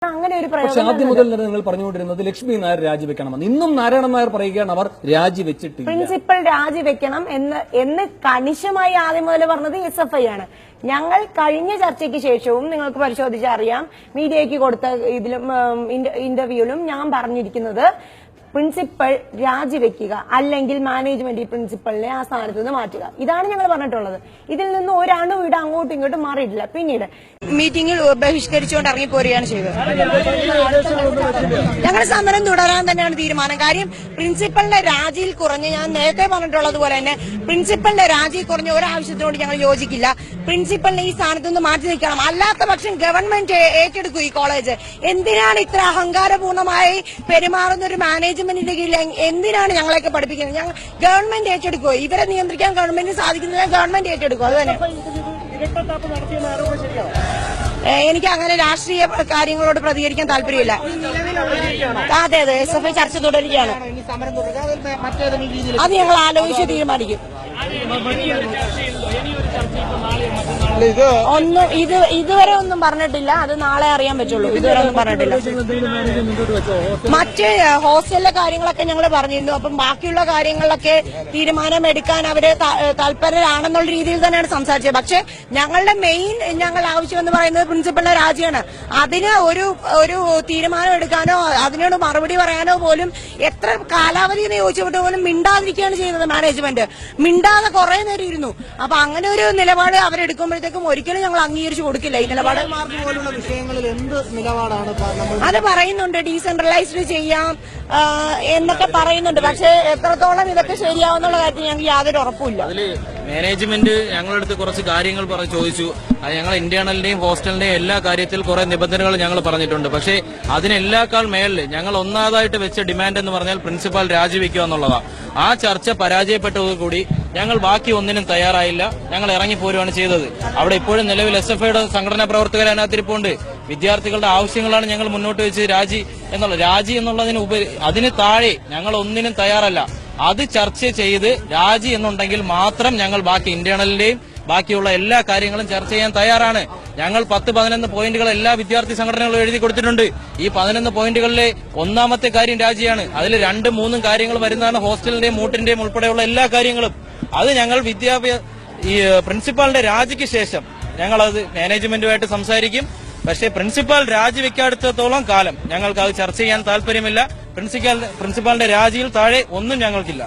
അങ്ങനെ ഒരു പക്ഷെ ആദ്യം മുതൽ നിങ്ങൾ പറഞ്ഞുകൊണ്ടിരുന്നത് ലക്ഷ്മി നായർ രാജിവെക്കണമെന്ന്. ഇന്നും നാരായണൻ നായർ പറയുകയാണ് അവർ രാജിവെച്ചിട്ടില്ല. പ്രിൻസിപ്പൽ രാജിവെക്കണം എന്ന് കണിശമായി ആദ്യം മുതൽ പറഞ്ഞത് SFI ആണ്. ഞങ്ങൾ കഴിഞ്ഞ ചർച്ചയ്ക്ക് ശേഷവും നിങ്ങൾക്ക് പരിശോധിച്ചറിയാം, മീഡിയയ്ക്ക് കൊടുത്ത ഇതിലും ഇന്റർവ്യൂവിലും ഞാൻ പറഞ്ഞിരിക്കുന്നത് പ്രിൻസിപ്പൽ രാജിവെക്കുക, അല്ലെങ്കിൽ മാനേജ്മെന്റ് പ്രിൻസിപ്പലിനെ ആ സ്ഥാനത്ത് നിന്ന് മാറ്റുക. ഇതാണ് ഞങ്ങൾ പറഞ്ഞിട്ടുള്ളത്. ഇതിൽ നിന്ന് ഒരാണും ഇവിടെ അങ്ങോട്ടും ഇങ്ങോട്ടും മാറിയിട്ടില്ല. പിന്നീട് മീറ്റിംഗിൽ ബഹിഷ്കരിച്ചുകൊണ്ട് ഇറങ്ങിപ്പോരുകയാണ് ചെയ്തത്. ഞങ്ങൾ സമരം തുടരാൻ തന്നെയാണ് തീരുമാനം. കാര്യം പ്രിൻസിപ്പലിന്റെ രാജിയിൽ കുറഞ്ഞ്, ഞാൻ നേരത്തെ പറഞ്ഞിട്ടുള്ളത് പോലെ തന്നെ പ്രിൻസിപ്പലിന്റെ രാജിയിൽ കുറഞ്ഞ ഒരാവശ്യത്തിനോട് ഞങ്ങൾ യോജിക്കില്ല. പ്രിൻസിപ്പലിനെ ഈ സ്ഥാനത്ത് നിന്ന് മാറ്റി നിൽക്കണം. അല്ലാത്ത പക്ഷം ഗവൺമെന്റ് ഏറ്റെടുക്കും ഈ കോളേജ്. എന്തിനാണ് ഇത്ര അഹങ്കാരപൂർണമായി പെരുമാറുന്ന ഒരു മാനേജ്മെന്റിന്റെ കീഴിൽ എന്തിനാണ് ഞങ്ങളെയൊക്കെ പഠിപ്പിക്കുന്നത്? ഞങ്ങൾ ഗവൺമെന്റ് ഏറ്റെടുക്കുമോ? ഇവരെ നിയന്ത്രിക്കാൻ ഗവൺമെന്റിന് സാധിക്കുന്നില്ല, ഗവൺമെന്റ് ഏറ്റെടുക്കും. അത് തന്നെ. എനിക്ക് അങ്ങനെ രാഷ്ട്രീയ കാര്യങ്ങളോട് പ്രതികരിക്കാൻ താല്പര്യമില്ല. അതെ അതെ, SFI ചർച്ച തുടരുകയാണ്. അത് ഞങ്ങൾ ആലോചിച്ച് തീരുമാനിക്കും. ഒന്നും ഇതുവരെ ഒന്നും പറഞ്ഞിട്ടില്ല. അത് നാളെ അറിയാൻ പറ്റുള്ളൂ. ഇതുവരെ ഒന്നും പറഞ്ഞിട്ടില്ല. മറ്റ് ഹോസ്റ്റലിലെ കാര്യങ്ങളൊക്കെ ഞങ്ങൾ പറഞ്ഞിരുന്നു. അപ്പം ബാക്കിയുള്ള കാര്യങ്ങളിലൊക്കെ തീരുമാനമെടുക്കാൻ അവര് താല്പര്യരാണെന്നുള്ള രീതിയിൽ തന്നെയാണ് സംസാരിച്ചത്. പക്ഷെ ഞങ്ങളുടെ മെയിൻ ആവശ്യം എന്ന് പറയുന്നത് പ്രിൻസിപ്പലിന്റെ രാജിയാണ്. അതിന് ഒരു തീരുമാനം എടുക്കാനോ അതിനോട് മറുപടി പറയാനോ പോലും എത്ര കാലാവധി എന്ന് ചോദിച്ചിട്ട് പോലും മിണ്ടാതിരിക്കുകയാണ് ചെയ്യുന്നത് മാനേജ്മെന്റ്. മിണ്ടാതെ കുറെ നേരം ഇരുന്നു. അപ്പൊ അങ്ങനെ ഒരു നിലപാട് അവരെടുക്കുമ്പോഴത്തേക്കും ഒരിക്കലും ഞങ്ങൾ അംഗീകരിച്ചു കൊടുക്കില്ല. ഈ നിലപാട് വിഷയങ്ങളിൽ എന്ത് നിലപാടാണ് അത് പറയുന്നുണ്ട്. ഡീസെൻട്രലൈസ്ഡ് ചെയ്യാം എന്നൊക്കെ പറയുന്നുണ്ട്. പക്ഷെ എത്രത്തോളം ഇതൊക്കെ ശരിയാവുന്നുള്ള കാര്യത്തിൽ ഞങ്ങൾക്ക് യാതൊരു ഉറപ്പുമില്ല. മാനേജ്മെന്റ് ഞങ്ങളുടെ അടുത്ത് കുറച്ച് കാര്യങ്ങൾ ചോദിച്ചു. അത് ഞങ്ങൾ ഇന്റേണലിന്റെയും ഹോസ്റ്റലിന്റെയും എല്ലാ കാര്യത്തിൽ കുറെ നിബന്ധനകൾ ഞങ്ങൾ പറഞ്ഞിട്ടുണ്ട്. പക്ഷേ അതിനെല്ലാക്കാൾ മേളിൽ ഞങ്ങൾ ഒന്നാമതായിട്ട് വെച്ച ഡിമാൻഡ് എന്ന് പറഞ്ഞാൽ പ്രിൻസിപ്പാൾ രാജിവെക്കുക എന്നുള്ളതാണ്. ആ ചർച്ച പരാജയപ്പെട്ടതോടുകൂടി ഞങ്ങൾ ബാക്കി ഒന്നിനും തയ്യാറായില്ല. ഞങ്ങൾ ഇറങ്ങിപ്പോരുകയാണ് ചെയ്തത്. അവിടെ ഇപ്പോഴും നിലവിൽ SFIയുടെ സംഘടനാ പ്രവർത്തകർ അതിനകത്തിരിപ്പുണ്ട്. വിദ്യാർത്ഥികളുടെ ആവശ്യങ്ങളാണ് ഞങ്ങൾ മുന്നോട്ട് വെച്ച് രാജി എന്നുള്ളതിനുപരി അതിന് താഴെ ഞങ്ങൾ ഒന്നിനും തയ്യാറല്ല. അത് ചർച്ച ചെയ്ത് രാജി എന്നുണ്ടെങ്കിൽ മാത്രം ഞങ്ങൾ ബാക്കി ഇന്റേണലിന്റെയും ബാക്കിയുള്ള എല്ലാ കാര്യങ്ങളും ചർച്ച ചെയ്യാൻ തയ്യാറാണ്. ഞങ്ങൾ 10-11 പോയിന്റുകൾ എല്ലാ വിദ്യാർത്ഥി സംഘടനകളും എഴുതി കൊടുത്തിട്ടുണ്ട്. ഈ 11 പോയിന്റുകളിലെ ഒന്നാമത്തെ കാര്യം രാജിയാണ്. അതിൽ 2-3 കാര്യങ്ങൾ വരുന്നതാണ് ഹോസ്റ്റലിന്റെയും മൂട്ടിന്റെയും ഉൾപ്പെടെയുള്ള എല്ലാ കാര്യങ്ങളും. അത് ഞങ്ങൾ ഈ പ്രിൻസിപ്പാളിന്റെ രാജിക്ക് ശേഷം ഞങ്ങളത് മാനേജ്മെന്റുമായിട്ട് സംസാരിക്കും. പക്ഷേ പ്രിൻസിപ്പാൾ രാജിവെക്കാത്തിടത്തോളം കാലം ഞങ്ങൾക്ക് അത് ചർച്ച ചെയ്യാൻ താല്പര്യമില്ല. പ്രിൻസിപ്പാളിന്റെ രാജിയിൽ താഴെ ഒന്നും ഞങ്ങൾക്കില്ല.